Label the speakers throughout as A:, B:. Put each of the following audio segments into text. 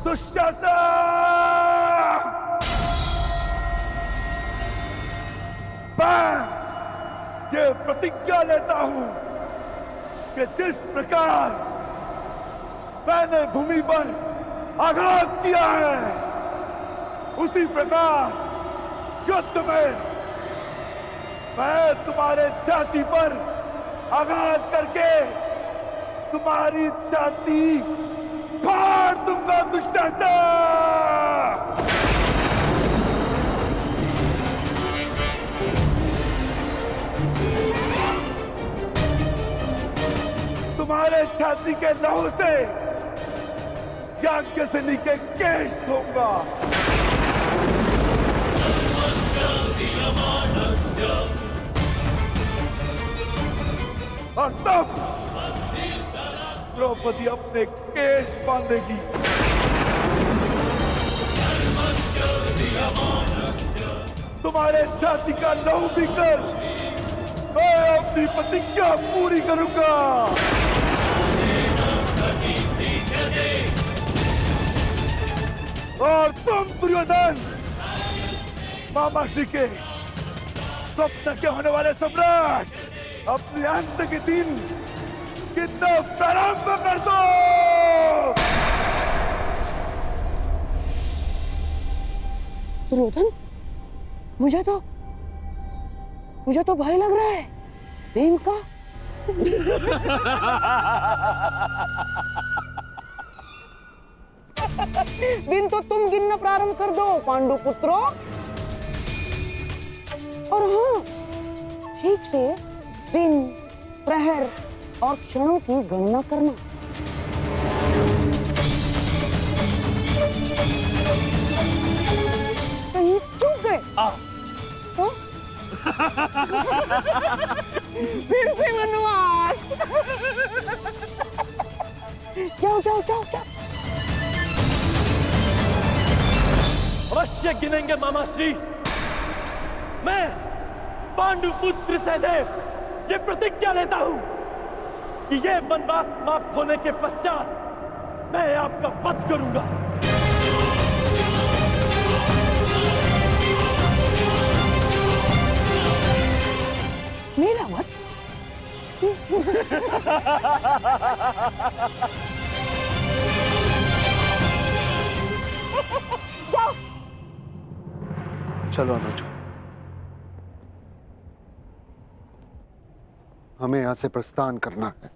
A: दुशासन, मैं ये प्रतिज्ञा लेता हूं कि जिस प्रकार मैंने भूमि पर आघात किया है, उसी प्रकार युद्ध में मैं तुम्हारे छाती पर आघात करके तुम्हारी छाती फाड़ दूंगा दुशासन। तुम्हारे छाती के लहू से याज्ञसेनी के केश धोऊंगा। और तब द्रौपदी अपने केश बांधेगी। तुम्हारे छाती का लहू पीकर मैं अपनी प्रतिज्ञा पूरी करूंगा। और तुम दुर्योधन, मामा श्री के स्वप्न के होने वाले सम्राट, अपने अंत के दिन कितना प्रारंभ कर दो।
B: दुर्योधन, मुझे तो भय लग रहा है भीम का। दिन तो तुम गिनना प्रारंभ कर दो पांडु पुत्रों। और हाँ, ठीक से दिन, प्रहर और क्षणों की गणना करना। कहीं चूक गए तो फिर से वनवास। जाओ जाओ जाओ जाओ।
C: अवश्य गिनेंगे मामाश्री। मैं पांडुपुत्र सहदेव ये प्रतिज्ञा लेता हूं कि ये वनवास समाप्त होने के पश्चात मैं आपका वध करूंगा।
B: मेरा वध? जाओ।
D: चलो अनुज, हमें यहां से प्रस्थान करना है।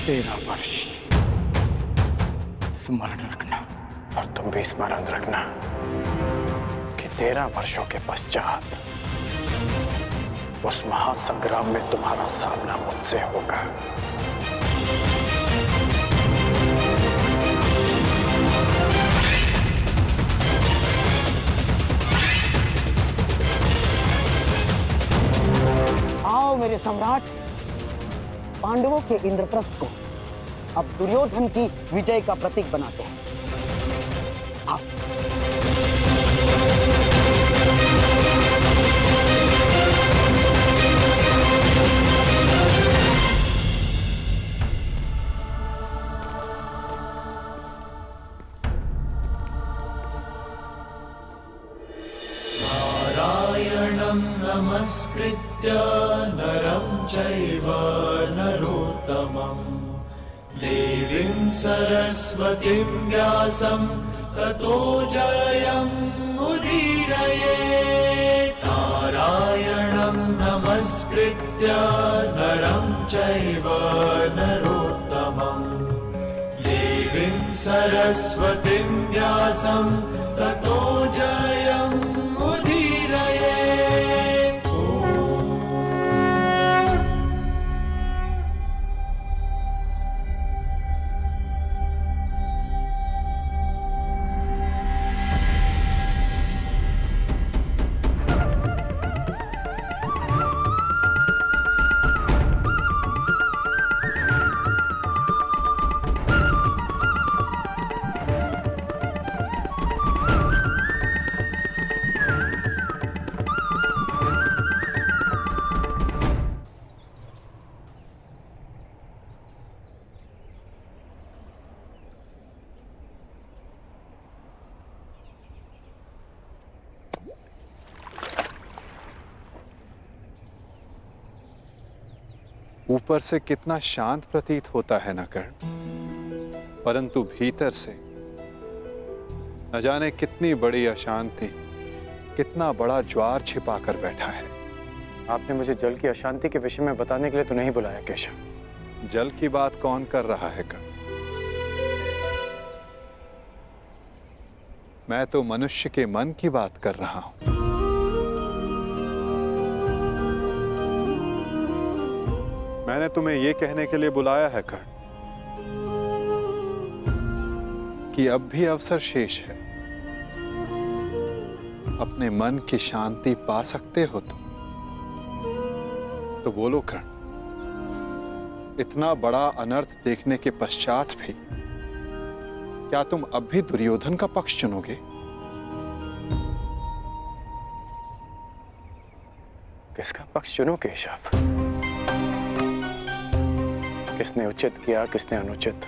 E: तेरा वर्ष स्मरण रखना।
F: और तुम भी स्मरण रखना कि 13 वर्षों के पश्चात उस महासंग्राम में तुम्हारा सामना मुझसे होगा।
B: आओ मेरे सम्राट, पांडवों के इंद्रप्रस्थ को अब दुर्योधन की विजय का प्रतीक बनाते हैं। आओ।
G: नारायणं नमस्कृत्य नरं चैव नरोत्तमम् देवीं सरस्वतीं व्यासं ततो जयम् उदीरयेत्। नारायणं नमस्कृत्य नरं चैव नरोत्तमम् देवीं सरस्वतीं व्यासं ततो जयम् उदीरयेत्।
D: ऊपर से कितना शांत प्रतीत होता है ना कर्ण, परंतु भीतर से न जाने कितनी बड़ी अशांति, कितना बड़ा ज्वार छिपा कर बैठा है।
F: आपने मुझे जल की अशांति के विषय में बताने के लिए तो नहीं बुलाया केशव।
D: जल की बात कौन कर रहा है कर्ण? मैं तो मनुष्य के मन की बात कर रहा हूं। मैंने तुम्हें यह कहने के लिए बुलाया है कर्ण कि अब भी अवसर शेष है। अपने मन की शांति पा सकते हो तो बोलो कर्ण, इतना बड़ा अनर्थ देखने के पश्चात भी क्या तुम अब भी दुर्योधन का पक्ष चुनोगे?
F: किसका पक्ष चुनो केशव? किसने उचित किया, किसने अनुचित?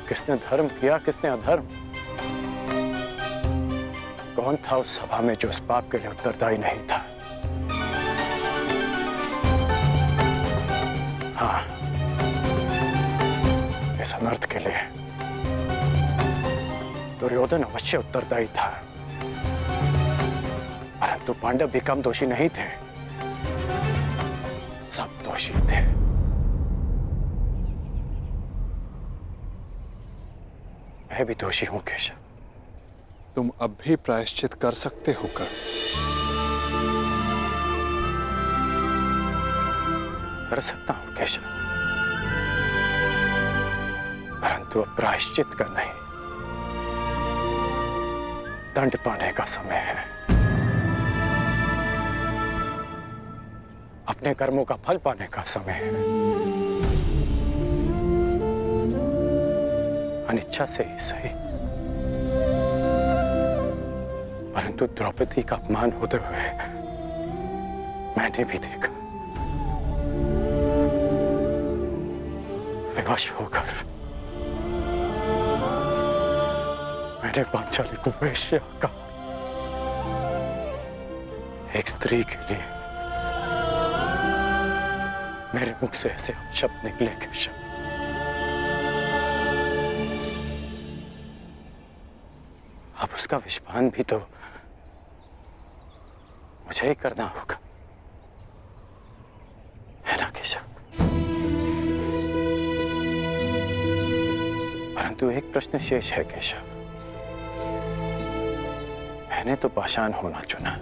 F: किसने धर्म किया, किसने अधर्म? कौन था उस सभा में जो उस पाप के लिए उत्तरदायी नहीं था? हाँ, इस अनर्थ के लिए दुर्योधन अवश्य उत्तरदायी था, परंतु पांडव भी कम दोषी नहीं थे। सब दोषी थे। मैं भी दोषी हूं केशव।
D: तुम अब भी प्रायश्चित कर सकते हो कर्ण।
F: कर सकता हूं केशव, परंतु अब प्रायश्चित का नहीं, दंड पाने का समय है। अपने कर्मों का फल पाने का समय है। अनिच्छा से ही सही, परंतु द्रौपदी का अपमान होते हुए मैंने भी देखा। विवश होकर मैंने पांचाली को वेश्या कहा। एक स्त्री के लिए मेरे मुख से ऐसे शब्द निकले केशव। अब उसका विषपान भी तो मुझे ही करना होगा, है ना केशव? परंतु एक प्रश्न शेष है केशव। मैंने तो पाषाण होना चुना,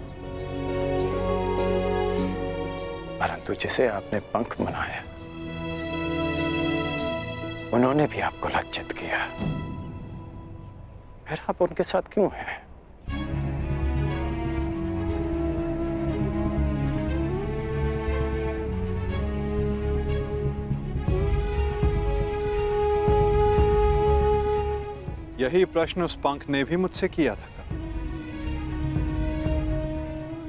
F: परंतु जिसे आपने पंख बनाया उन्होंने भी आपको लज्जित किया। फिर आप उनके साथ क्यों हैं?
D: यही प्रश्न उस पंख ने भी मुझसे किया था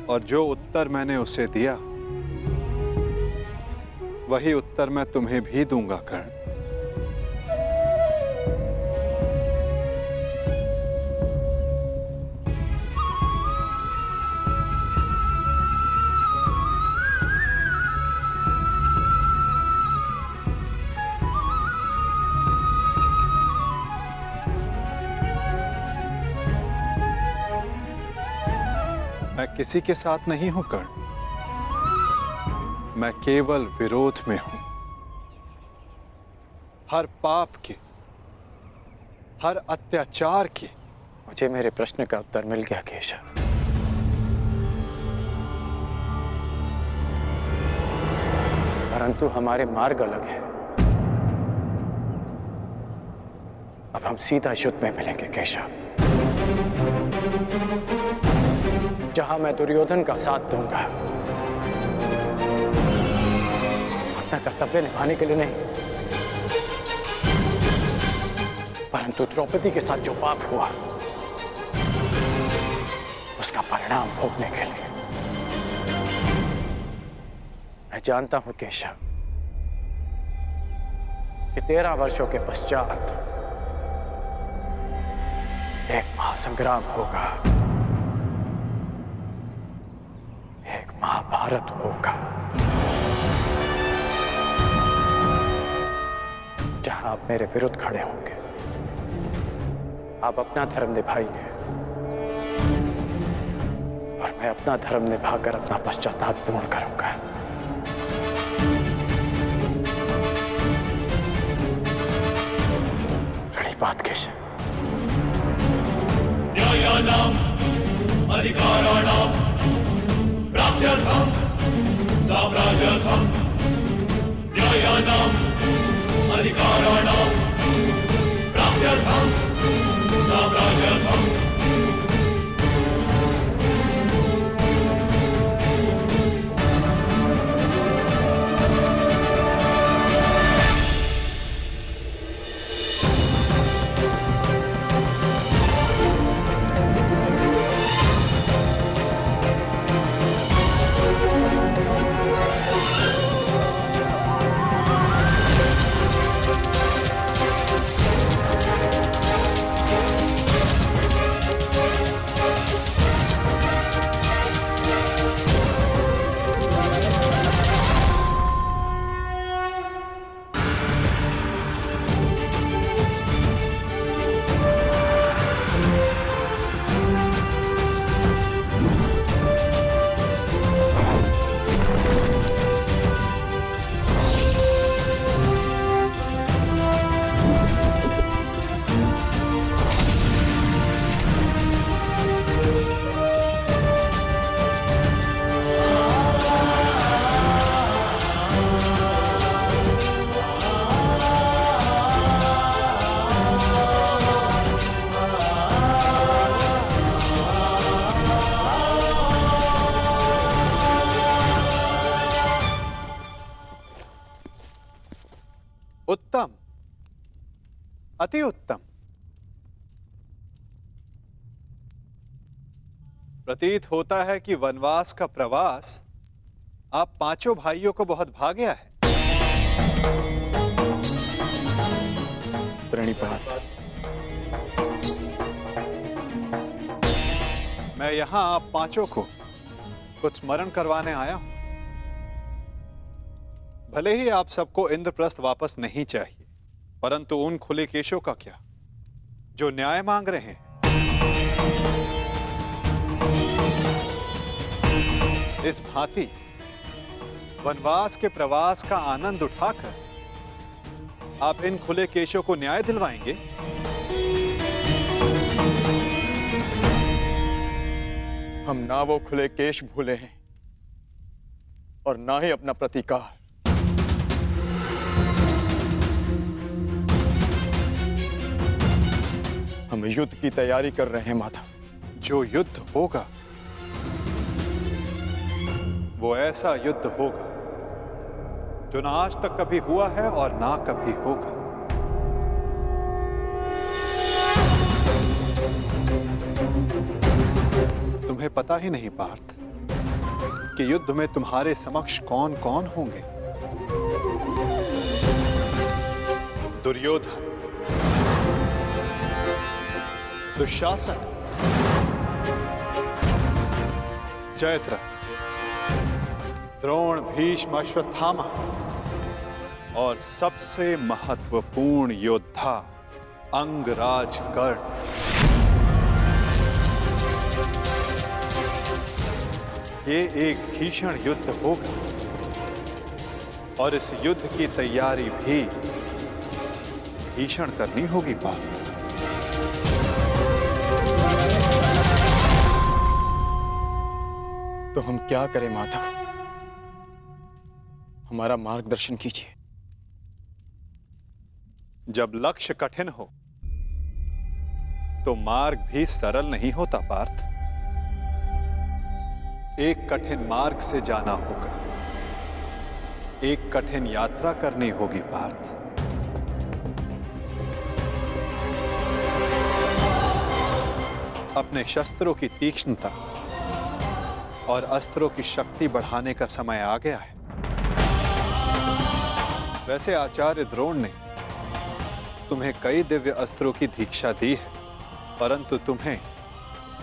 D: और जो उत्तर मैंने उसे दिया वही उत्तर मैं तुम्हें भी दूंगा कर्ण। मैं किसी के साथ नहीं हूं कर्ण, मैं केवल विरोध में हूं। हर पाप के, हर अत्याचार के।
F: मुझे मेरे प्रश्न का उत्तर मिल गया केशव। परंतु हमारे मार्ग अलग है। अब हम सीधा युद्ध में मिलेंगे केशव, जहां मैं दुर्योधन का साथ दूंगा। अपना कर्तव्य निभाने के लिए नहीं, परंतु द्रौपदी के साथ जो पाप हुआ उसका परिणाम भोगने के लिए। मैं जानता हूं केशव कि 13 वर्षों के पश्चात एक महासंग्राम होगा, एक महाभारत होगा। जहां आप मेरे विरुद्ध खड़े होंगे, आप अपना धर्म निभाइए और मैं अपना धर्म निभाकर अपना पश्चाताप पूर्ण करूंगा। बातकेश
G: न्यायानाम् अधिकाराणाम् प्राप्त्यर्थं साम्राज्यर्थं न्यायानाम् अधिकाराणाम् प्राप्त्यर्थं साम्राज्यर्थं
D: उत्तम, अति उत्तम। प्रतीत होता है कि वनवास का प्रवास आप पांचों भाइयों को बहुत भा गया है।
F: प्रणिपात।
D: मैं यहां आप पांचों को कुछ स्मरण करवाने आया हूं। भले ही आप सबको इंद्रप्रस्थ वापस नहीं चाहिए, परंतु उन खुले केशों का क्या जो न्याय मांग रहे हैं? इस भांति वनवास के प्रवास का आनंद उठाकर आप इन खुले केशों को न्याय दिलवाएंगे?
E: हम ना वो खुले केश भूले हैं और ना ही अपना प्रतीकार। हम युद्ध की तैयारी कर रहे हैं माधव।
D: जो युद्ध होगा वो ऐसा युद्ध होगा जो ना आज तक कभी हुआ है और ना कभी होगा। तुम्हें पता ही नहीं पार्थ कि युद्ध में तुम्हारे समक्ष कौन कौन होंगे। दुर्योधन, दुशासन, जयद्रथ, द्रोण, भीष्म, अश्वत्थामा और सबसे महत्वपूर्ण योद्धा अंगराज कर्ण। ये एक भीषण युद्ध होगा और इस युद्ध की तैयारी भी भीषण करनी होगी पार्थ।
E: तो हम क्या करें माधव? हमारा मार्गदर्शन कीजिए।
D: जब लक्ष्य कठिन हो तो मार्ग भी सरल नहीं होता पार्थ। एक कठिन मार्ग से जाना होगा, एक कठिन यात्रा करनी होगी पार्थ। अपने शस्त्रों की तीक्ष्णता और अस्त्रों की शक्ति बढ़ाने का समय आ गया है। वैसे आचार्य द्रोण ने तुम्हें कई दिव्य अस्त्रों की दीक्षा दी है, परंतु तुम्हें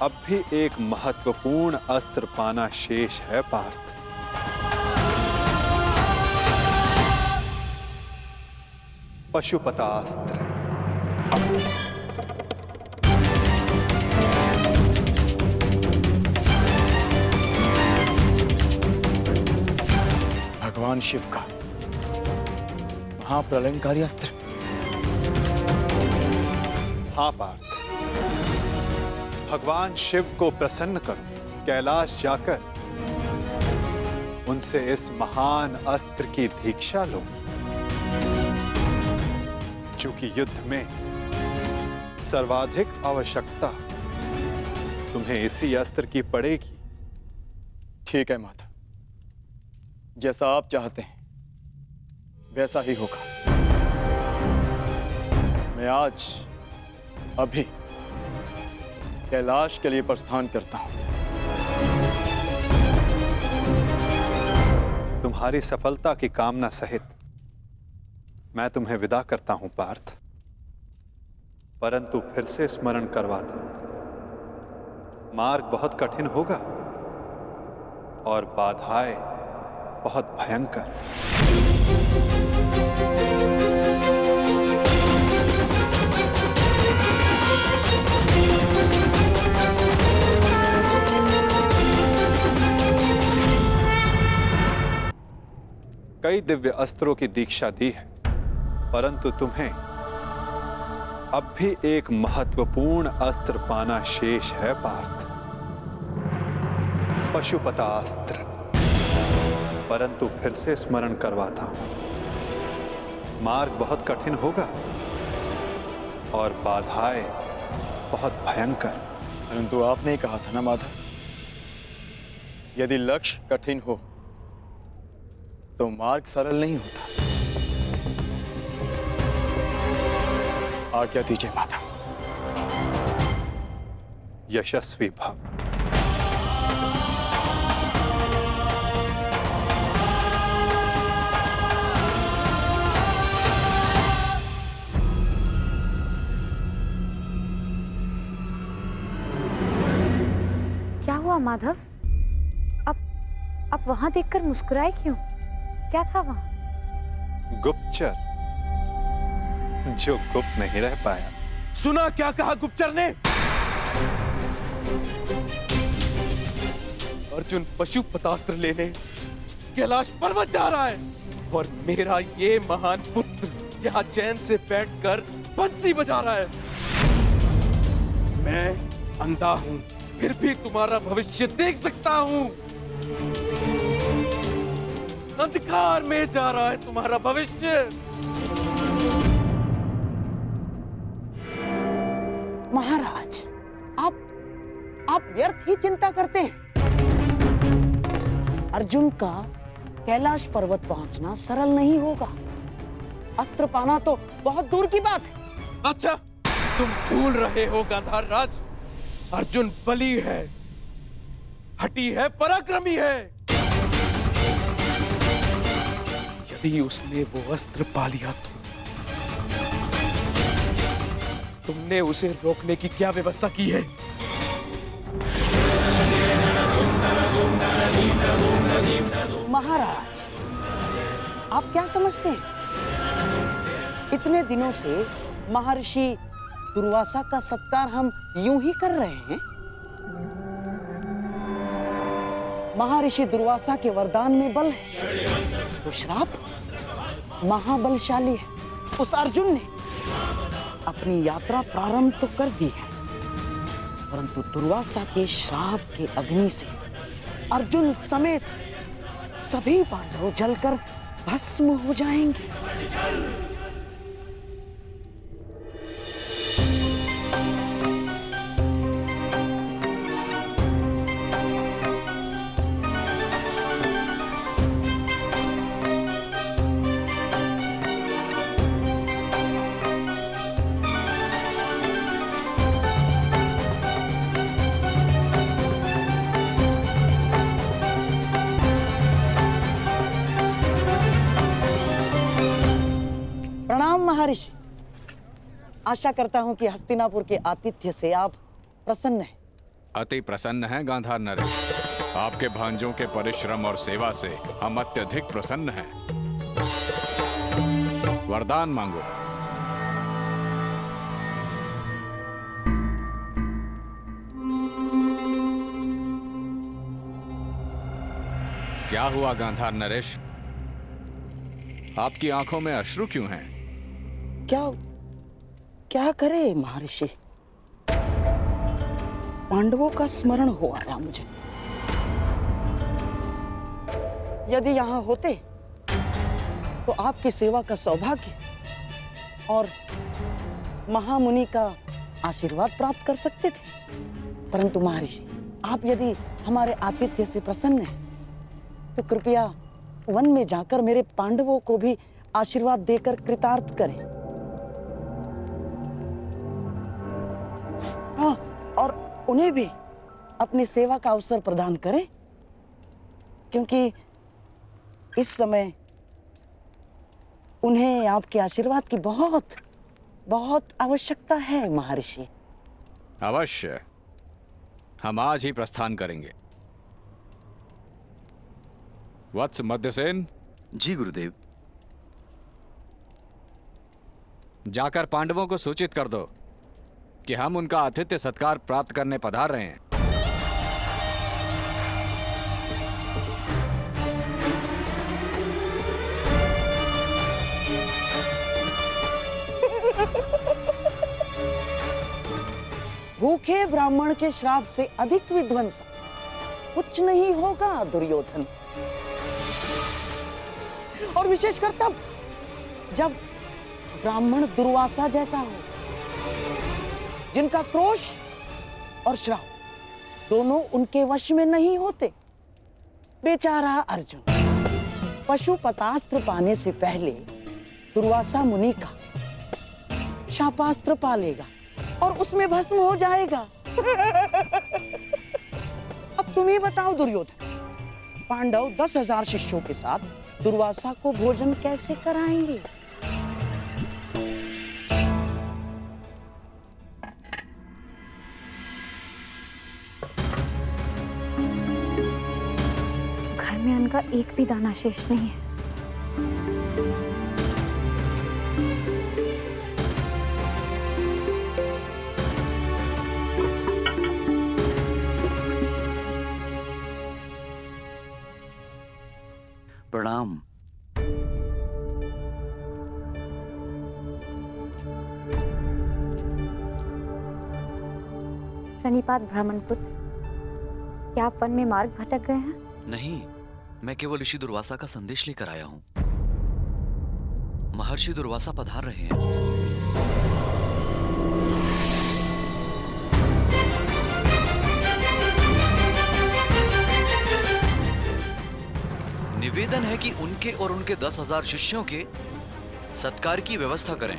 D: अब भी एक महत्वपूर्ण अस्त्र पाना शेष है पार्थ। पशुपतास्त्र।
E: भगवान शिव का महाप्रलयंकारी अस्त्र।
D: हाँ पार्थ, भगवान शिव को प्रसन्न करो, कैलाश जाकर उनसे इस महान अस्त्र की दीक्षा लो। चूंकि युद्ध में सर्वाधिक आवश्यकता तुम्हें इसी अस्त्र की पड़ेगी।
E: ठीक है माता, जैसा आप चाहते हैं वैसा ही होगा। मैं आज अभी कैलाश के लिए प्रस्थान करता हूं।
D: तुम्हारी सफलता की कामना सहित मैं तुम्हें विदा करता हूं पार्थ, परंतु फिर से स्मरण करवाता हूं, मार्ग बहुत कठिन होगा और बाधाएं बहुत भयंकर। कई दिव्य अस्त्रों की दीक्षा दी है, परंतु तुम्हें अब भी एक महत्वपूर्ण अस्त्र पाना शेष है पार्थ, पशुपतास्त्र। परंतु फिर से स्मरण करवाता हूं, मार्ग बहुत कठिन होगा और बाधाएं बहुत भयंकर।
E: परंतु आपने कहा था ना माधव, यदि लक्ष्य कठिन हो तो मार्ग सरल नहीं होता। आज्ञा दीजिए माधव।
D: यशस्वी भव।
H: क्या हुआ माधव? अब वहां देखकर मुस्कुराए क्यों? क्या था वहां?
D: गुप्तचर, जो गुप्त नहीं रह पाया।
C: सुना क्या कहा गुप्तचर ने? अर्जुन पशुपतास्त्र लेने कैलाश पर्वत जा रहा है और मेरा ये महान पुत्र यहाँ चैन से बैठकर बंसी बजा रहा है। मैं अंधा हूं, फिर भी तुम्हारा भविष्य देख सकता हूं। अंधकार में जा रहा है तुम्हारा भविष्य।
B: महाराज, आप व्यर्थ ही चिंता करते हैं। अर्जुन का कैलाश पर्वत पहुंचना सरल नहीं होगा। अस्त्र पाना तो बहुत दूर की बात है।
C: अच्छा, तुम भूल रहे हो गांधार राज, अर्जुन बली है, हठी है, पराक्रमी है। यदि उसने वो अस्त्र पा लिया तो तुमने उसे रोकने की क्या व्यवस्था की है?
B: महाराज, आप क्या समझते हैं? इतने दिनों से महर्षि दुर्वासा का सत्कार हम यूं ही कर रहे हैं। महर्षि दुर्वासा के वरदान में बल है, तो श्राप महाबलशाली है। उस अर्जुन ने अपनी यात्रा प्रारंभ तो कर दी है, परंतु दुर्वासा के श्राप के अग्नि से अर्जुन समेत सभी पांडव जलकर भस्म हो जाएंगे। प्रणाम महर्षि। आशा करता हूं कि हस्तिनापुर के आतिथ्य से आप प्रसन्न हैं।
I: अति प्रसन्न हैं गांधार नरेश। आपके भांजों के परिश्रम और सेवा से हम अत्यधिक प्रसन्न हैं। वरदान मांगो। क्या हुआ गांधार नरेश? आपकी आंखों में अश्रु क्यों हैं?
B: क्या करे महर्षि, पांडवों का स्मरण हो आया मुझे। यदि यहां होते तो आपकी सेवा का सौभाग्य और महामुनि का आशीर्वाद प्राप्त कर सकते थे। परंतु महर्षि, आप यदि हमारे आतिथ्य से प्रसन्न हैं तो कृपया वन में जाकर मेरे पांडवों को भी आशीर्वाद देकर कृतार्थ करें। हाँ, और उन्हें भी अपनी सेवा का अवसर प्रदान करें, क्योंकि इस समय उन्हें आपके आशीर्वाद की बहुत बहुत आवश्यकता है महर्षि।
I: अवश्य, हम आज ही प्रस्थान करेंगे। वत्स मध्यसेन।
J: जी गुरुदेव।
I: जाकर पांडवों को सूचित कर दो कि हम उनका आतिथ्य सत्कार प्राप्त करने पधार रहे हैं।
B: भूखे ब्राह्मण के श्राप से अधिक विध्वंस कुछ नहीं होगा दुर्योधन। और विशेषकर तब जब ब्राह्मण दुर्वासा जैसा हो, जिनका क्रोश और श्राप दोनों उनके वश में नहीं होते। बेचारा अर्जुन पशुपतास्त्र पाने से पहले दुर्वासा मुनि का शापास्त्र पा लेगा और उसमें भस्म हो जाएगा। अब तुम ही बताओ दुर्योधन, पांडव 10,000 शिष्यों के साथ दुर्वासा को भोजन कैसे कराएंगे?
H: घर में अन्न का एक भी दाना शेष नहीं है।
J: प्रणाम।
H: प्रणिपात ब्राह्मणपुत्र, क्या आप वन में मार्ग भटक गए हैं?
J: नहीं, मैं केवल ऋषि दुर्वासा का संदेश लेकर आया हूं। महर्षि दुर्वासा पधार रहे हैं। निवेदन है कि उनके और उनके 10,000 शिष्यों के सत्कार की व्यवस्था करें।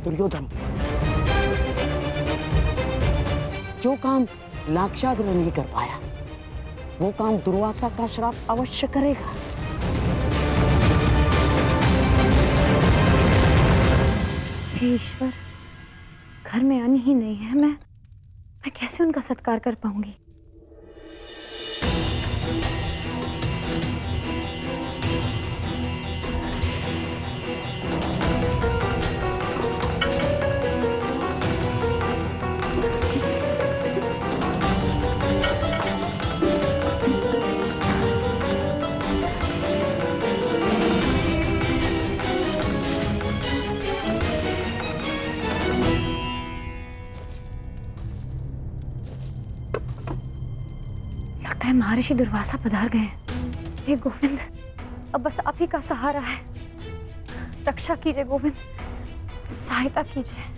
B: दुर्योधन, जो काम लाक्षागृह नहीं कर पाया, वो काम दुर्वासा का श्राप अवश्य करेगा।
H: हे ईश्वर, घर में अन्न ही नहीं है, मैं कैसे उनका सत्कार कर पाऊंगी? महर्षि दुर्वासा पधार गए हैं। हे गोविंद, अब बस आप ही का सहारा है। रक्षा कीजिए गोविंद, सहायता कीजिए।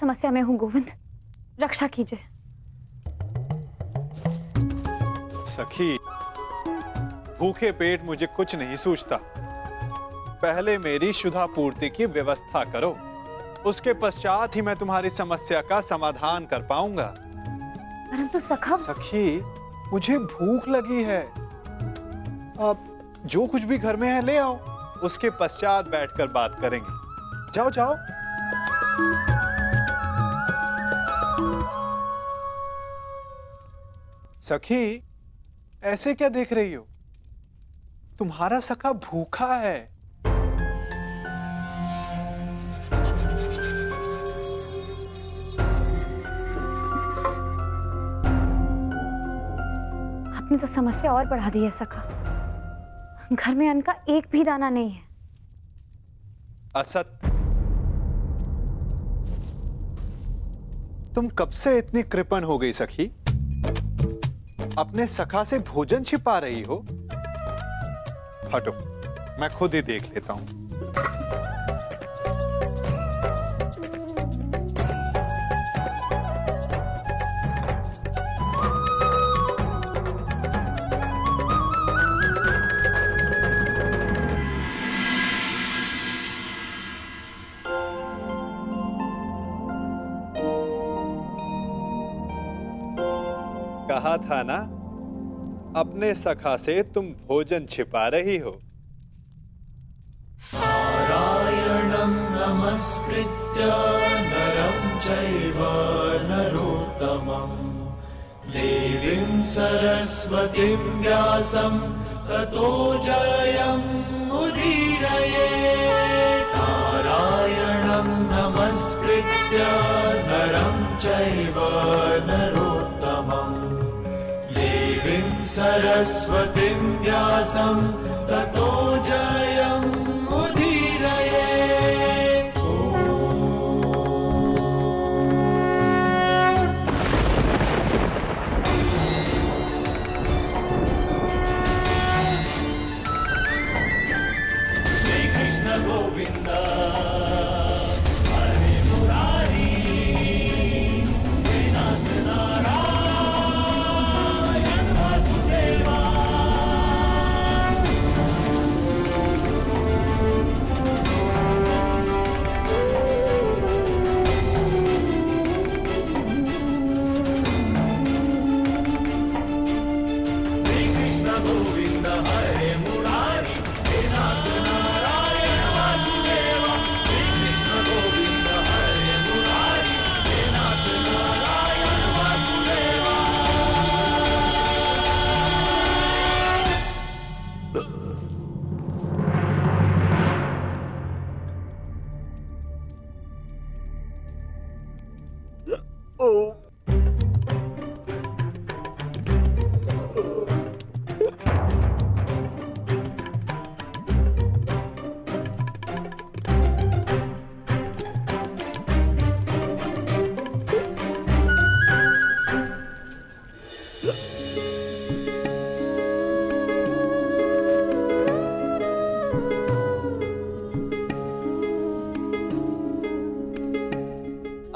H: समस्या में हूं गोविंद, रक्षा कीजिए।
D: सखी, भूखे पेट मुझे कुछ नहीं सूझता। पहले मेरी शुद्धा पूर्ति की व्यवस्था करो, उसके पश्चात ही मैं तुम्हारी समस्या का समाधान कर पाऊंगा।
H: परंतु सखा।
D: सखी, मुझे भूख लगी है। अब जो कुछ भी घर में है ले आओ, उसके पश्चात बैठकर बात करेंगे। जाओ जाओ। सखी, ऐसे क्या देख रही हो? तुम्हारा सखा भूखा है।
H: आपने तो समस्या और बढ़ा दी है सखा। घर में अन्न का एक भी दाना नहीं है।
D: असत, तुम कब से इतनी कृपण हो गई सखी? अपने सखा से भोजन छिपा रही हो? हटो, मैं खुद ही देख लेता हूं। कहा था ना, अपने सखा से तुम भोजन छिपा रही हो।
G: नारायणं नमस्कृत्य नरं चैव नरोत्तमं देवीं सरस्वतीं व्यासं ततो जयमुदीरये। नारायणं नमस्कृत्य नरं चैव नरोत्तमं देवीं सरस्वतीं व्यासं ततो जयमुदीरये। श्री कृष्ण गोविंद हरे मुरारी हे नाथ नारायण वासुदेवा। श्री कृष्ण गोविंद हरे मुरारी हे नाथ नारायण वासुदेवा। श्री कृष्ण गोविंद हरे मुरारी हे नाथ नारायण वासुदेवा।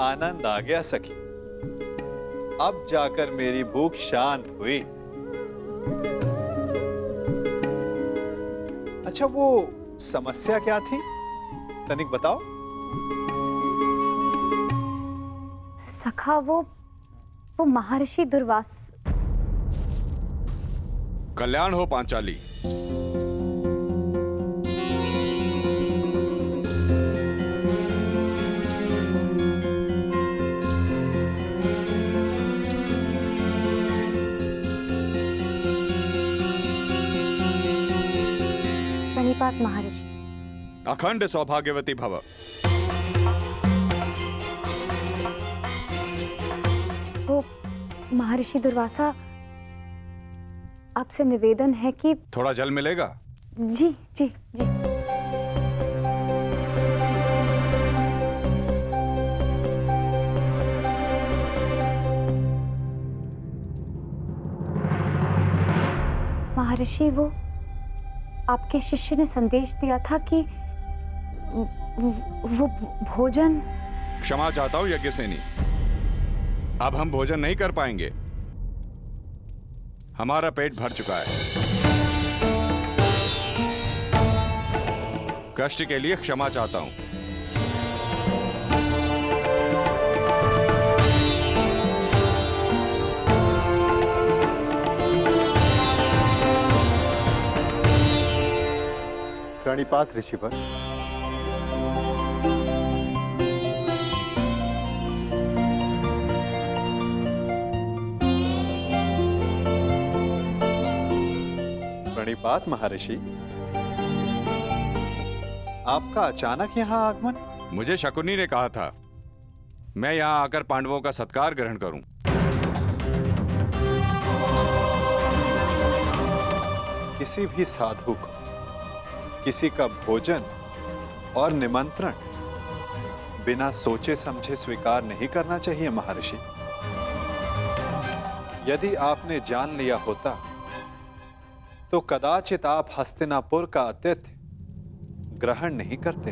D: आनंद आ गया सखी, अब जाकर मेरी भूख शांत हुई। अच्छा, वो समस्या क्या थी, तनिक बताओ।
H: सखा, वो महर्षि दुर्वास।
I: कल्याण हो पांचाली।
H: प्रणिपात महर्षि।
I: अखंड सौभाग्यवती भव।
H: वो महर्षि दुर्वासा, आपसे निवेदन है कि
I: थोड़ा जल मिलेगा?
H: जी जी जी। महर्षि, वो आपके शिष्य ने संदेश दिया था कि वो भोजन
I: क्षमा चाहता हूं यज्ञसेनी, अब हम भोजन नहीं कर पाएंगे। हमारा पेट भर चुका है। कष्ट के लिए क्षमा चाहता हूं।
D: प्रणिपात ऋषिवर। प्रणिपात महर्षि, आपका अचानक यहाँ आगमन?
I: मुझे शकुनी ने कहा था मैं यहां आकर पांडवों का सत्कार ग्रहण करूं।
D: किसी भी साधु को किसी का भोजन और निमंत्रण बिना सोचे समझे स्वीकार नहीं करना चाहिए महर्षि। यदि आपने जान लिया होता तो कदाचित आप हस्तिनापुर का आतिथ्य ग्रहण नहीं करते।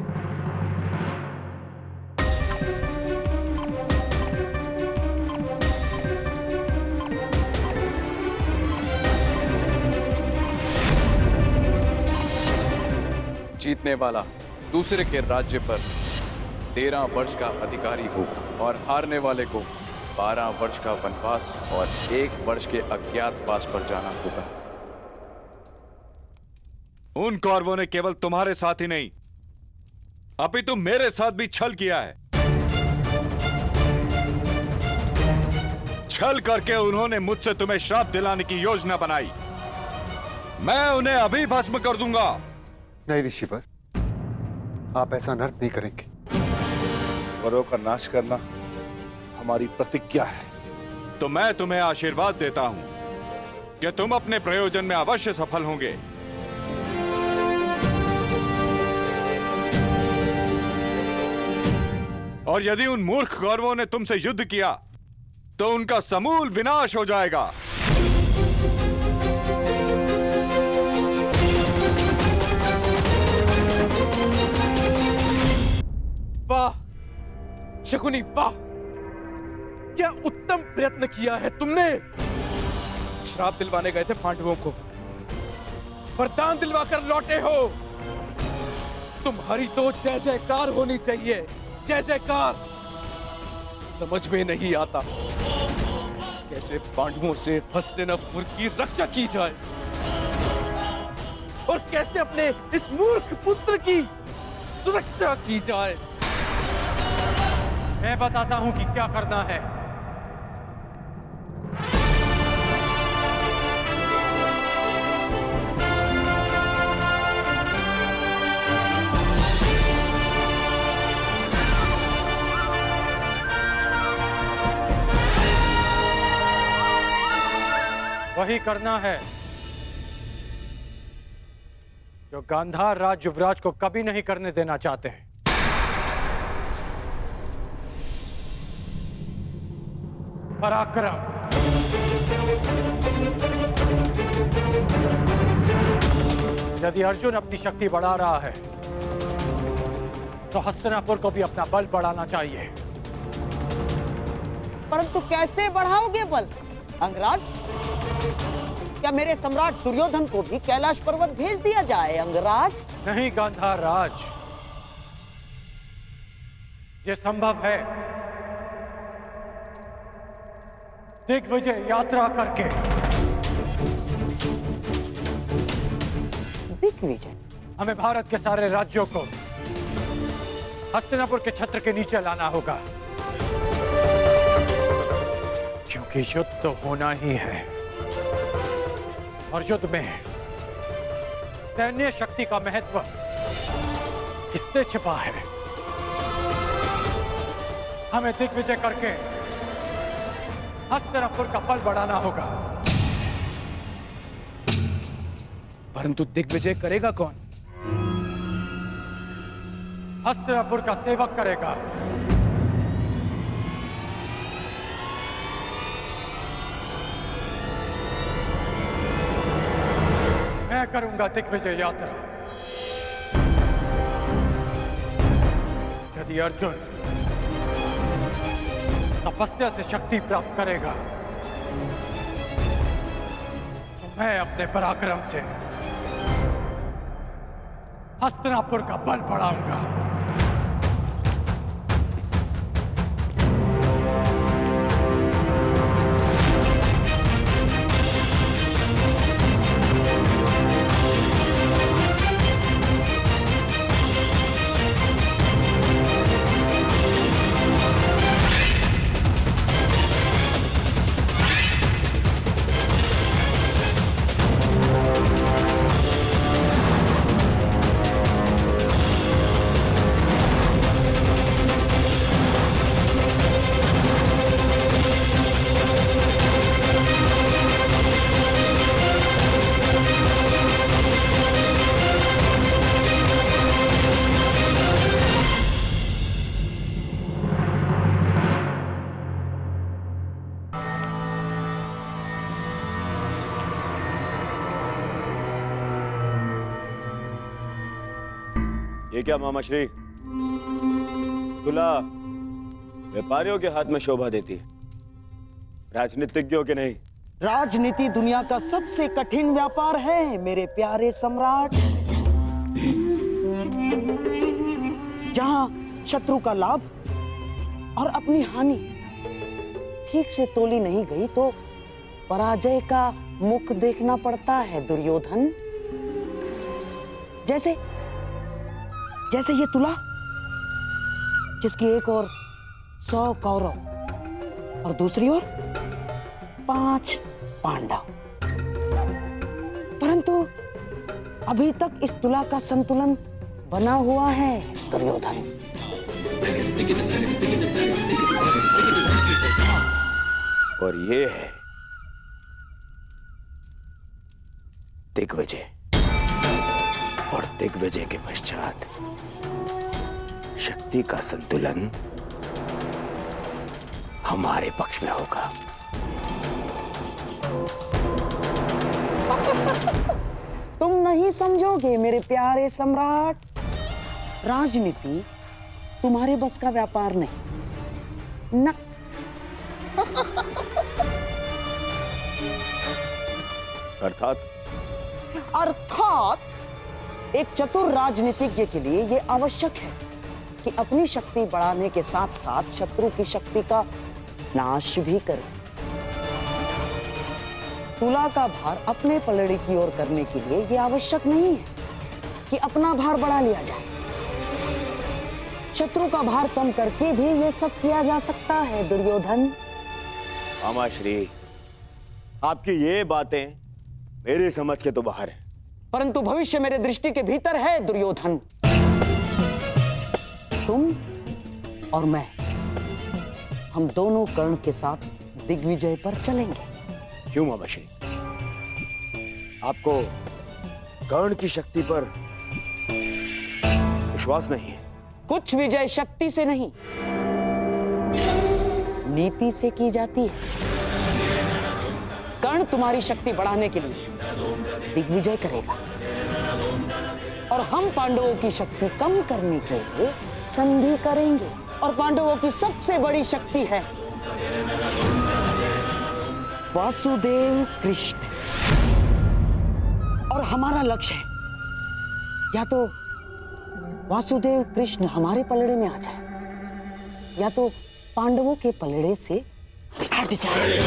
F: जीतने वाला दूसरे के राज्य पर 13 वर्ष का अधिकारी हो और हारने वाले को 12 वर्ष का वनवास और 1 वर्ष के अज्ञातवास पर जाना होगा।
I: उन कौरवों ने केवल तुम्हारे साथ ही नहीं अपितु मेरे साथ भी छल किया है। छल करके उन्होंने मुझसे तुम्हें श्राप दिलाने की योजना बनाई। मैं उन्हें अभी भस्म कर दूंगा।
K: नहीं ऋषिवर, आप ऐसा अनर्थ नहीं करेंगे।
A: वरों का नाश करना हमारी प्रतिज्ञा है।
I: तो मैं तुम्हें आशीर्वाद देता हूं कि तुम अपने प्रयोजन में अवश्य सफल होंगे। और यदि उन मूर्ख कौरवों ने तुमसे युद्ध किया तो उनका समूल विनाश हो जाएगा।
C: वाह शकुनी, वाह! क्या उत्तम प्रयत्न किया है तुमने। श्राप दिलवाने गए थे पांडवों को, वरदान दिलवाकर लौटे हो। तुम्हारी तो जय जयकार होनी चाहिए, जय जयकार। समझ में नहीं आता कैसे पांडवों से हस्तिनापुर की रक्षा की जाए और कैसे अपने इस मूर्ख पुत्र की सुरक्षा की जाए। मैं बताता हूं कि क्या करना है। वही करना है जो गांधार राज युवराज को कभी नहीं करने देना चाहते हैं। पराक्रम। यदि अर्जुन अपनी शक्ति बढ़ा रहा है तो हस्तिनापुर को भी अपना बल बढ़ाना चाहिए।
B: परंतु कैसे बढ़ाओगे बल अंगराज? क्या मेरे सम्राट दुर्योधन को भी कैलाश पर्वत भेज दिया जाए अंगराज?
C: नहीं गांधार राज, ये संभव है दिग्विजय यात्रा करके।
B: दिग्विजय?
C: हमें भारत के सारे राज्यों को हस्तिनापुर के छत्र के नीचे लाना होगा, क्योंकि युद्ध तो होना ही है और युद्ध में सैन्य शक्ति का महत्व किससे छिपा है। हमें दिग्विजय करके हस्तिनापुर का बल बढ़ाना होगा।
F: परंतु दिग्विजय करेगा कौन?
C: हस्तिनापुर का सेवक करेगा। मैं करूंगा दिग्विजय यात्रा। यदि अर्जुन तपस्या से शक्ति प्राप्त करेगा तो मैं अपने पराक्रम से हस्तिनापुर का बल बढ़ाऊंगा।
L: ये क्या मामा श्री? तुला व्यापारियों के हाथ में शोभा देती है, राजनीतिज्ञों के नहीं।
B: राजनीति दुनिया का सबसे कठिन व्यापार है मेरे प्यारे सम्राट। जहां शत्रु का लाभ और अपनी हानि ठीक से तोली नहीं गई तो पराजय का मुख देखना पड़ता है दुर्योधन। जैसे ये तुला जिसकी एक ओर 100 कौरव और दूसरी ओर 5 पांडव, परंतु अभी तक इस तुला का संतुलन बना हुआ है दुर्योधन।
L: और ये है दिग्विजय, और दिग्विजय के पश्चात शक्ति का संतुलन हमारे पक्ष में होगा।
B: तुम नहीं समझोगे मेरे प्यारे सम्राट। राजनीति तुम्हारे बस का व्यापार नहीं ना। अर्थात एक चतुर राजनीतिज्ञ के लिए यह आवश्यक है कि अपनी शक्ति बढ़ाने के साथ साथ शत्रु की शक्ति का नाश भी करे। तुला का भार अपने पलड़े की ओर करने के लिए यह आवश्यक नहीं है कि अपना भार बढ़ा लिया जाए। शत्रु का भार कम करके भी यह सब किया जा सकता है दुर्योधन।
L: मामा श्री, आपकी ये बातें मेरी समझ के तो बाहर है,
B: परंतु भविष्य मेरे दृष्टि के भीतर है दुर्योधन। तुम और मैं, हम दोनों कर्ण के साथ दिग्विजय पर चलेंगे।
L: क्यों मामा श्री? आपको कर्ण की शक्ति पर विश्वास नहीं है?
B: कुछ विजय शक्ति से नहीं, नीति से की जाती है। कर्ण तुम्हारी शक्ति बढ़ाने के लिए दिग्विजय करेगा और हम पांडवों की शक्ति कम करने के लिए संधि करेंगे। और पांडवों की सबसे बड़ी शक्ति है वासुदेव कृष्ण, और हमारा लक्ष्य है या तो वासुदेव कृष्ण हमारे पलड़े में आ जाए या तो पांडवों के पलड़े से हट जाए।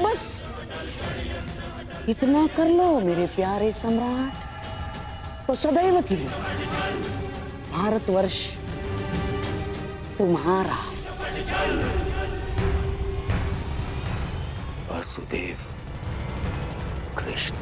B: बस इतना कर लो मेरे प्यारे सम्राट, तो सदैव के लिए भारतवर्ष तुम्हारा।
L: वासुदेव कृष्ण।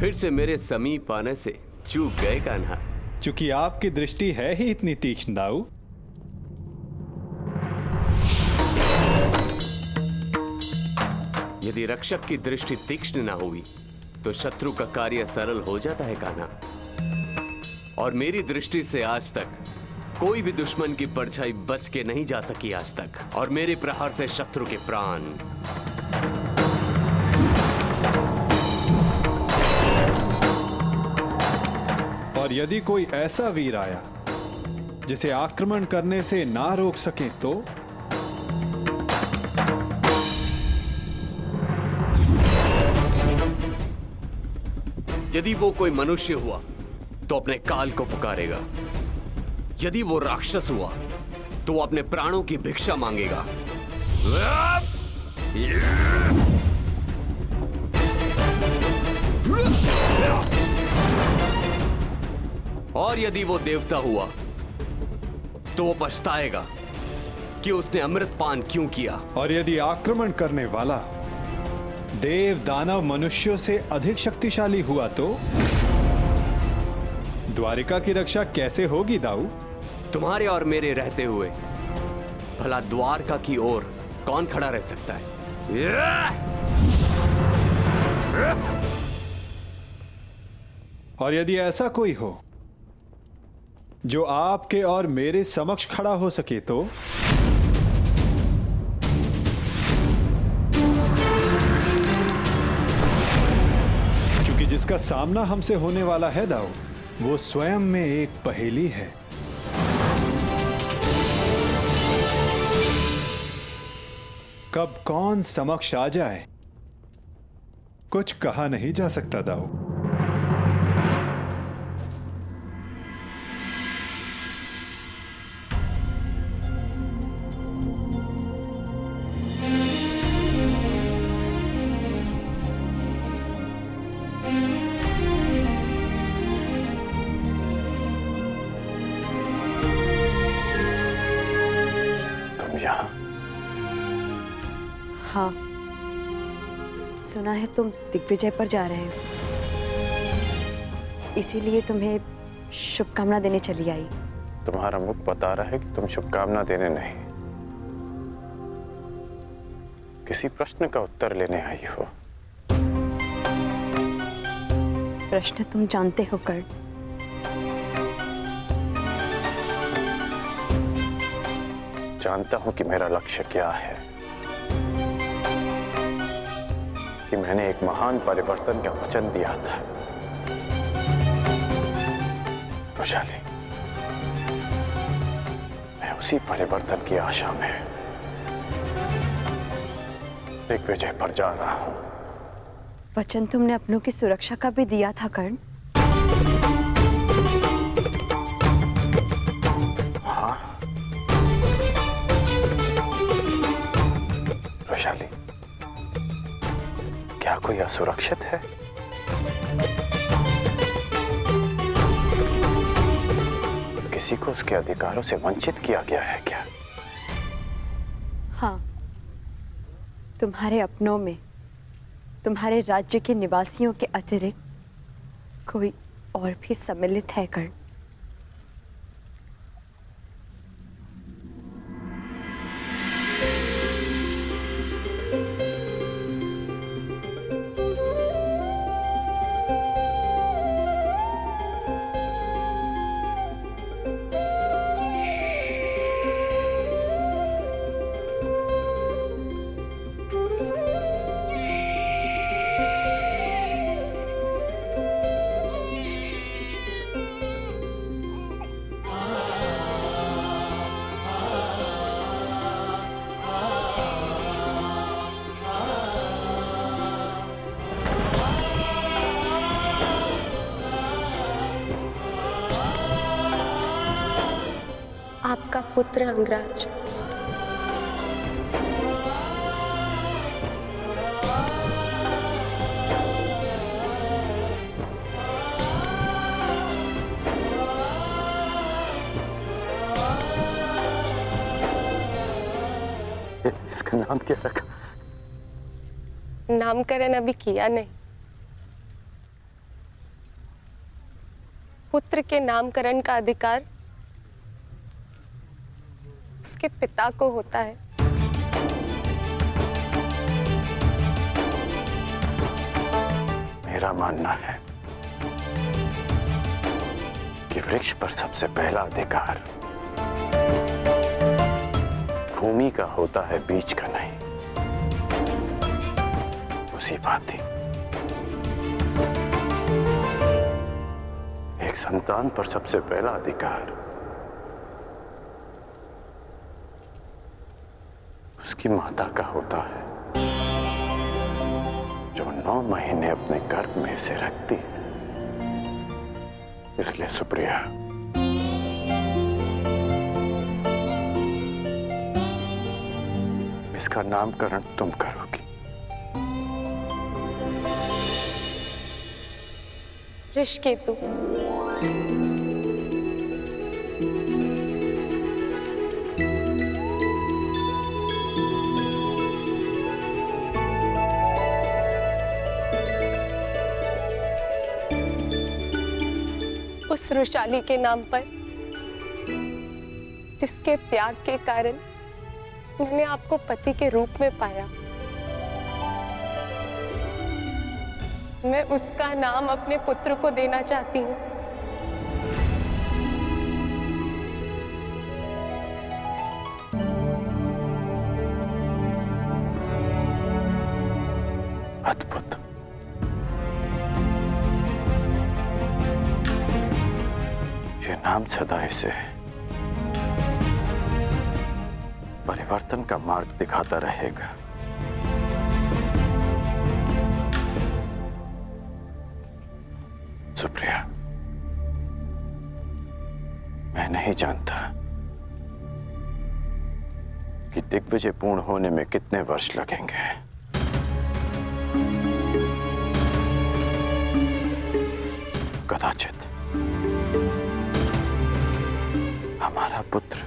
M: फिर से मेरे समीप आने से चूक गए कान्हा।
D: चूंकि आपकी दृष्टि है ही इतनी तीक्ष्ण दाऊ।
M: यदि रक्षक की दृष्टि तीक्ष्ण ना हुई तो शत्रु का कार्य सरल हो जाता है कान्हा। और मेरी दृष्टि से आज तक कोई भी दुश्मन की परछाई बच के नहीं जा सकी आज तक, और मेरे प्रहार से शत्रु के प्राण।
D: और यदि कोई ऐसा वीर आया जिसे आक्रमण करने से ना रोक सके तो?
M: यदि वो कोई मनुष्य हुआ तो अपने काल को पुकारेगा। यदि वो राक्षस हुआ तो वो अपने प्राणों की भिक्षा मांगेगा। और यदि वो देवता हुआ तो वो पछताएगा कि उसने अमृत पान क्यों किया।
D: और यदि आक्रमण करने वाला देव दानव मनुष्यों से अधिक शक्तिशाली हुआ तो? द्वारिका की रक्षा कैसे होगी दाऊ?
M: तुम्हारे और मेरे रहते हुए भला द्वारका की ओर कौन खड़ा रह सकता है?
D: और यदि ऐसा कोई हो जो आपके और मेरे समक्ष खड़ा हो सके तो? क्योंकि जिसका सामना हमसे होने वाला है दाऊ, वो स्वयं में एक पहेली है। कब कौन समक्ष आ जाए कुछ कहा नहीं जा सकता दाऊ।
N: हाँ, सुना है तुम दिग्विजय पर जा रहे हो, इसीलिए तुम्हें शुभकामना देने चली आई।
O: तुम्हारा मुख बता रहा है कि तुम शुभकामना देने नहीं, किसी प्रश्न का उत्तर लेने आई हो।
N: प्रश्न तुम जानते हो कर्ण।
O: जानता हूं कि मेरा लक्ष्य क्या है, कि मैंने एक महान परिवर्तन का वचन दिया था। वैशाली, मैं उसी परिवर्तन की आशा में दिग्विजय पर जा रहा हूं।
N: वचन तुमने अपनों की सुरक्षा का भी दिया था कर्ण।
O: हाँ वैशाली, क्या कोई असुरक्षित है? किसी को उसके अधिकारों से वंचित किया गया है क्या?
N: हाँ, तुम्हारे अपनों में तुम्हारे राज्य के निवासियों के अतिरिक्त कोई और भी सम्मिलित है कर्ण।
P: आपका पुत्र अंगराज।
O: इसका नाम क्या रखा?
P: नामकरण अभी किया नहीं, पुत्र के नामकरण का अधिकार उसके पिता को होता है।
O: मेरा मानना है कि वृक्ष पर सबसे पहला अधिकार भूमि का होता है, बीज का नहीं। उसी भांति एक संतान पर सबसे पहला अधिकार उसकी माता का होता है, जो 9 महीने अपने गर्भ में से रखती है। इसलिए सुप्रिया, इसका नामकरण तुम करोगी।
P: ऋषिकेतु। उस वृषाली के नाम पर जिसके त्याग के कारण मैंने आपको पति के रूप में पाया, मैं उसका नाम अपने पुत्र को देना चाहती हूँ।
O: अद्भुत। ये नाम सदा इसे परिवर्तन का मार्ग दिखाता रहेगा। सुप्रिया, मैं नहीं जानता कि दिग्विजय पूर्ण होने में कितने वर्ष लगेंगे, कदाचित हमारा पुत्र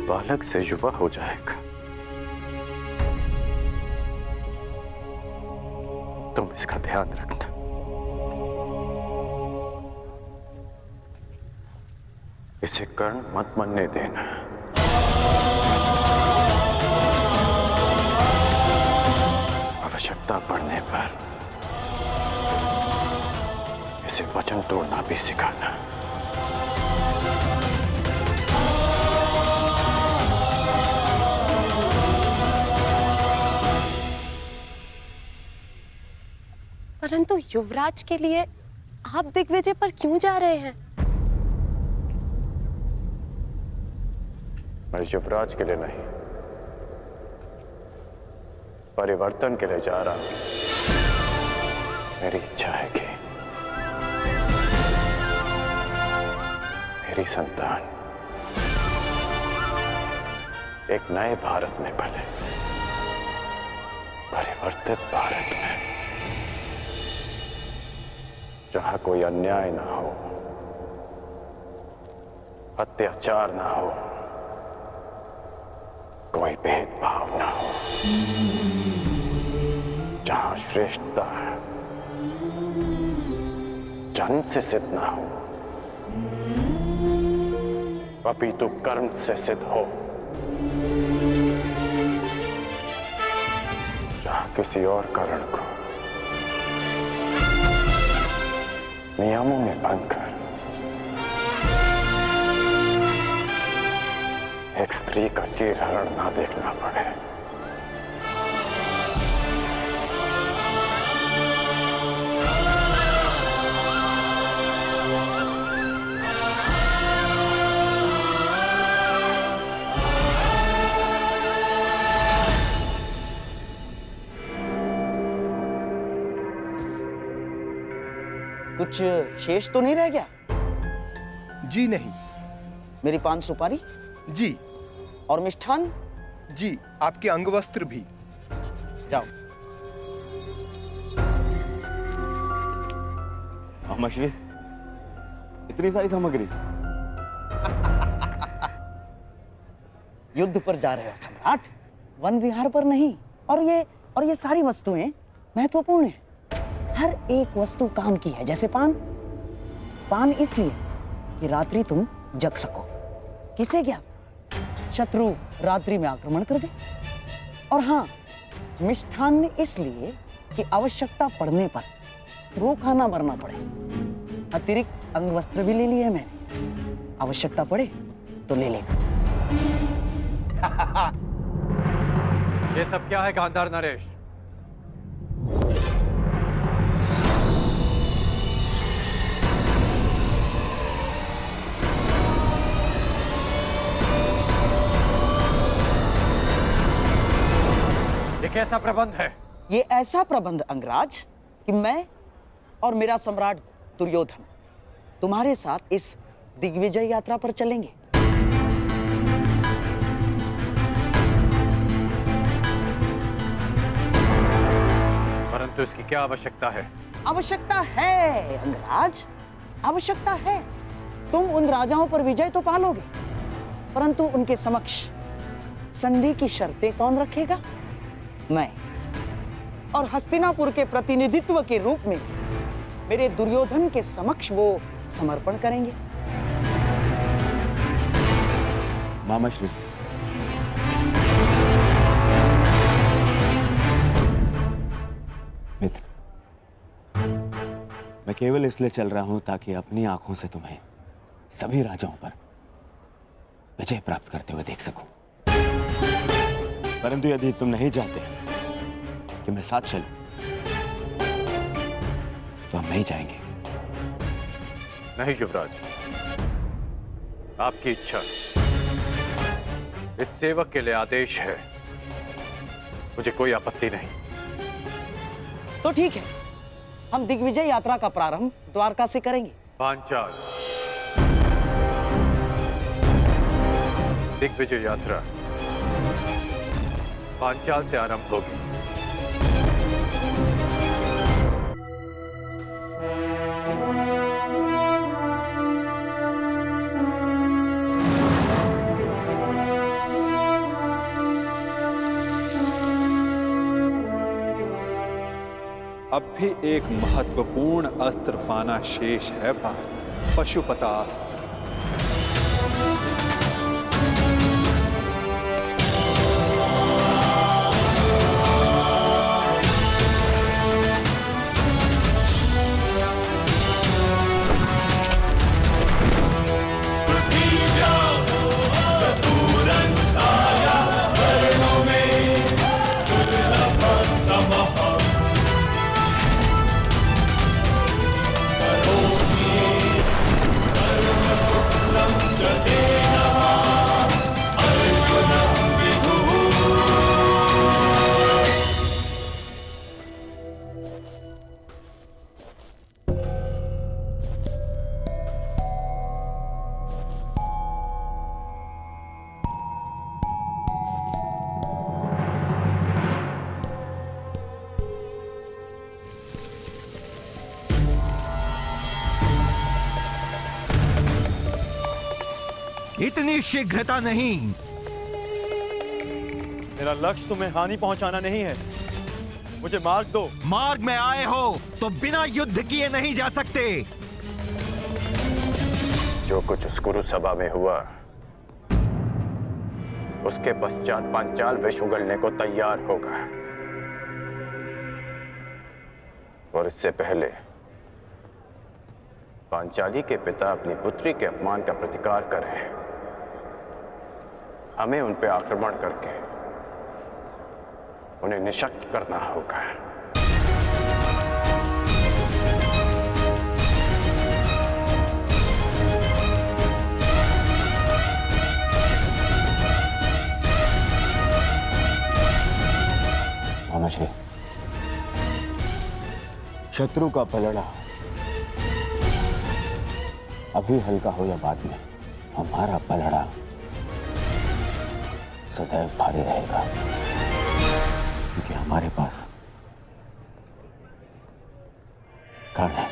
O: बालक से युवा हो जाएगा। तुम इसका ध्यान रखना। इसे कर्ण मत मनने देना। आवश्यकता पड़ने पर इसे वचन तोड़ना भी सिखाना।
P: परंतु युवराज के लिए आप दिग्विजय पर क्यों जा रहे हैं?
O: मैं युवराज के लिए नहीं, परिवर्तन के लिए जा रहा हूं। मेरी इच्छा है कि मेरी संतान एक नए भारत में पले, परिवर्तित भारत में, जहां कोई अन्याय ना हो, अत्याचार ना हो, कोई भेदभाव ना हो, जहां श्रेष्ठता जन्म से सिद्ध ना हो, अपितु कर्म से सिद्ध हो, जहां किसी और कारण को नियमों में बांधकर एक स्त्री का चीरहरण ना देखना पड़े।
B: कुछ शेष तो नहीं रह गया?
Q: जी नहीं।
B: मेरी पान सुपारी?
Q: जी।
B: और मिष्ठान?
Q: जी, आपके अंगवस्त्र भी।
B: जाओ।
L: अमाश्री, इतनी सारी सामग्री?
B: युद्ध पर जा रहे हो सम्राट, वन विहार पर नहीं। और ये सारी वस्तुएं महत्वपूर्ण हैं। हर एक वस्तु काम की है, जैसे पान। पान इसलिए कि रात्रि तुम जग सको। किसे ज्ञात शत्रु रात्रि में आक्रमण कर दे। और हाँ, मिष्ठान्न इसलिए कि आवश्यकता पड़ने पर भूखा ना मरना पड़े। अतिरिक्त अंग वस्त्र भी ले लिए मैंने, आवश्यकता पड़े तो ले लेना।
I: ये सब क्या है गांधार नरेश? ये कैसा प्रबंध है?
B: ये ऐसा प्रबंध अंगराज कि मैं और मेरा सम्राट दुर्योधन तुम्हारे साथ इस दिग्विजय यात्रा पर चलेंगे।
I: परंतु इसकी क्या आवश्यकता है?
B: आवश्यकता है अंगराज, आवश्यकता है। तुम उन राजाओं पर विजय तो पालोगे, परंतु उनके समक्ष संधि की शर्तें कौन रखेगा? मैं। और हस्तिनापुर के प्रतिनिधित्व के रूप में मेरे दुर्योधन के समक्ष वो समर्पण करेंगे।
L: मामाश्री, मित्र, मैं केवल इसलिए चल रहा हूं ताकि अपनी आंखों से तुम्हें सभी राजाओं पर विजय प्राप्त करते हुए देख सकूं। परंतु यदि तुम नहीं चाहते कि मैं साथ चलूं, तो हम नहीं जाएंगे।
I: नहीं युवराज, आपकी इच्छा, इस सेवक के लिए आदेश है, मुझे कोई आपत्ति नहीं।
B: तो ठीक है, हम दिग्विजय यात्रा का प्रारंभ द्वारका से करेंगे।
I: पांचाल दिग्विजय यात्रा पांचाल से आरंभ होगी।
D: अब भी एक महत्वपूर्ण अस्त्र पाना शेष है पार्थ, पशुपतास्त्र।
R: इतनी शीघ्रता नहीं।
E: मेरा लक्ष्य तुम्हें हानि पहुंचाना नहीं है, मुझे मार्ग दो।
R: मार्ग में आए हो तो बिना युद्ध किए नहीं जा सकते।
O: जो कुछ उस कुरु सभा में हुआ, उसके पश्चात पांचाल विष उगलने को तैयार होगा। और इससे पहले पांचाली के पिता अपनी पुत्री के अपमान का प्रतिकार करें। हमें उन पे आक्रमण करके उन्हें निशक्त करना होगा।
L: मामाश्री, शत्रु का पलड़ा अभी हल्का हो या बाद में, हमारा पलड़ा सदैव भारी रहेगा, क्योंकि हमारे पास कर्ण है।